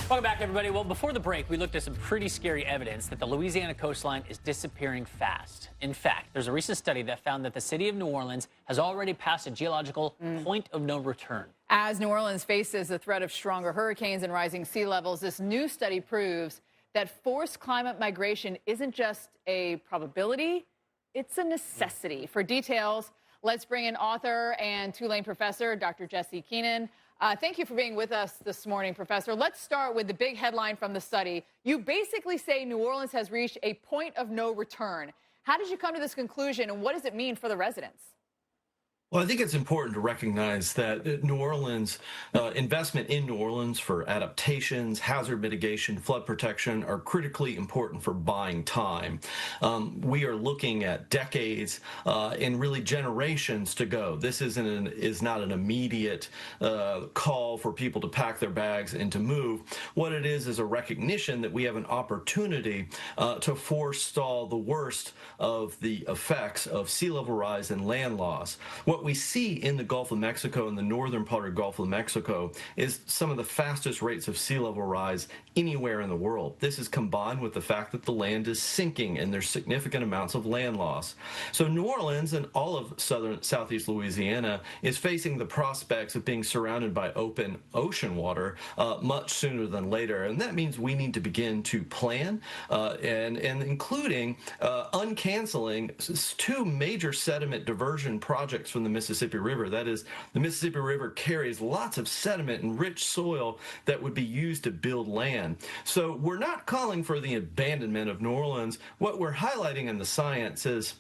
Welcome back, everybody. Well, before the break, we looked at some pretty scary evidence that the Louisiana coastline is disappearing fast. In fact, there's a recent study that found that the city of New Orleans has already passed a geological point of no return. As New Orleans faces the threat of stronger hurricanes and rising sea levels, this new study proves that forced climate migration isn't just a probability, it's a necessity. For details, let's bring in author and Tulane professor, Dr. Jesse Keenan. Thank you for being with us this morning, Professor. Let's start with the big headline from the study. You basically say New Orleans has reached a point of no return. How did you come to this conclusion, and what does it mean for the residents? Well, I think it's important to recognize that New Orleans, investment in New Orleans for adaptations, hazard mitigation, flood protection are critically important for buying time. We are looking at decades and really generations to go. This is not an immediate call for people to pack their bags and to move. What it is a recognition that we have an opportunity to forestall the worst of the effects of sea level rise and land loss. What we see in the Gulf of Mexico, in the northern part of the Gulf of Mexico, is some of the fastest rates of sea level rise anywhere in the world. This is combined with the fact that the land is sinking and there's significant amounts of land loss. So New Orleans and all of southeast Louisiana is facing the prospects of being surrounded by open ocean water much sooner than later. And that means we need to begin to plan and including uncanceling two major sediment diversion projects from the Mississippi River. That is, the Mississippi River carries lots of sediment and rich soil that would be used to build land. So we're not calling for the abandonment of New Orleans. What we're highlighting in the science is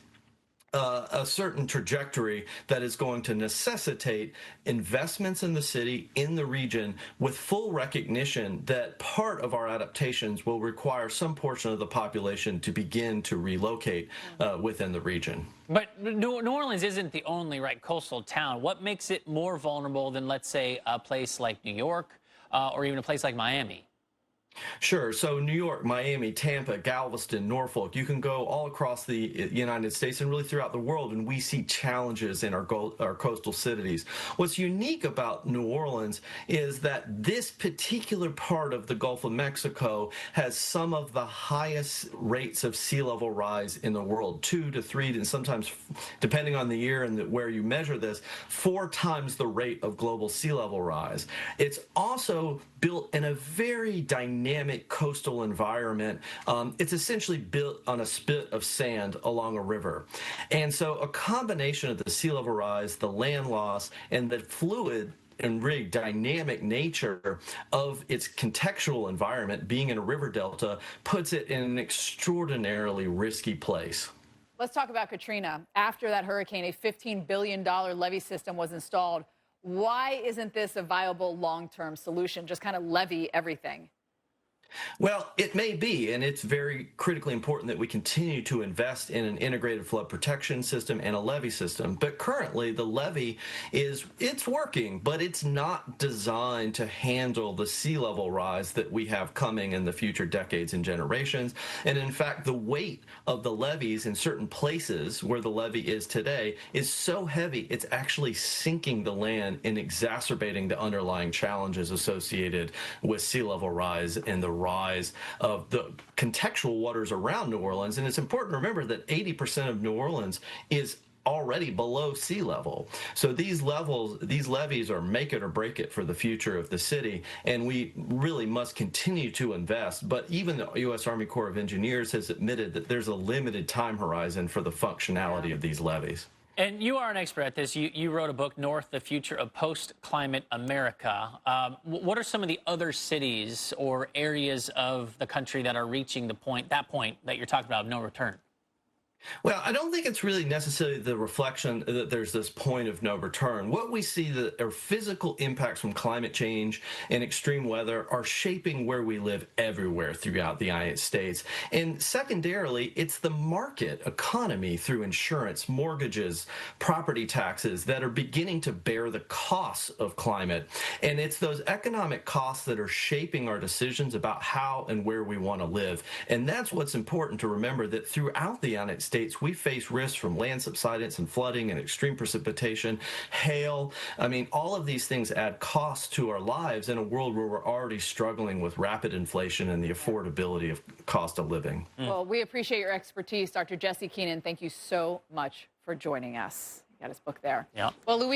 a certain trajectory that is going to necessitate investments in the city, in the region, with full recognition that part of our adaptations will require some portion of the population to begin to relocate within the region. But New Orleans isn't the only coastal town. What makes it more vulnerable than, let's say, a place like New York or even a place like Miami? Sure. So New York, Miami, Tampa, Galveston, Norfolk, you can go all across the United States and really throughout the world, and we see challenges in our coastal cities. What's unique about New Orleans is that this particular part of the Gulf of Mexico has some of the highest rates of sea level rise in the world, 2 to 3, and sometimes, depending on the year and where you measure this, 4 times the rate of global sea level rise. It's also built in a very dynamic coastal environment. It's essentially built on a spit of sand along a river. And so a combination of the sea level rise, the land loss, and the fluid and really dynamic nature of its contextual environment, being in a river delta, puts it in an extraordinarily risky place. Let's talk about Katrina. After that hurricane, a $15 billion levee system was installed. Why isn't this a viable long-term solution? Just kind of levee everything. Well, it may be, and it's very critically important that we continue to invest in an integrated flood protection system and a levee system. But currently, the levee it's working, but it's not designed to handle the sea level rise that we have coming in the future decades and generations. And in fact, the weight of the levees in certain places where the levee is today is so heavy, it's actually sinking the land and exacerbating the underlying challenges associated with sea level rise and the rise of the contextual waters around New Orleans. And it's important to remember that 80% of New Orleans is already below sea level. So these levees are make it or break it for the future of the city, and we really must continue to invest. But even the U.S. Army Corps of Engineers has admitted that there's a limited time horizon for the functionality of these levees. And you are an expert at this. You wrote a book, North, the Future of Post-Climate America. What are some of the other cities or areas of the country that are reaching that point that you're talking about of no return? Well, I don't think it's really necessarily the reflection that there's this point of no return. What we see that are physical impacts from climate change and extreme weather are shaping where we live everywhere throughout the United States. And secondarily, it's the market economy through insurance, mortgages, property taxes that are beginning to bear the costs of climate. And it's those economic costs that are shaping our decisions about how and where we want to live. And that's what's important to remember, that throughout the United States, we face risks from land subsidence and flooding and extreme precipitation, hail. I mean, all of these things add cost to our lives in a world where we're already struggling with rapid inflation and the affordability of cost of living. Well, we appreciate your expertise, Dr. Jesse Keenan. Thank you so much for joining us. You got his book there. Yeah. Well, Louise.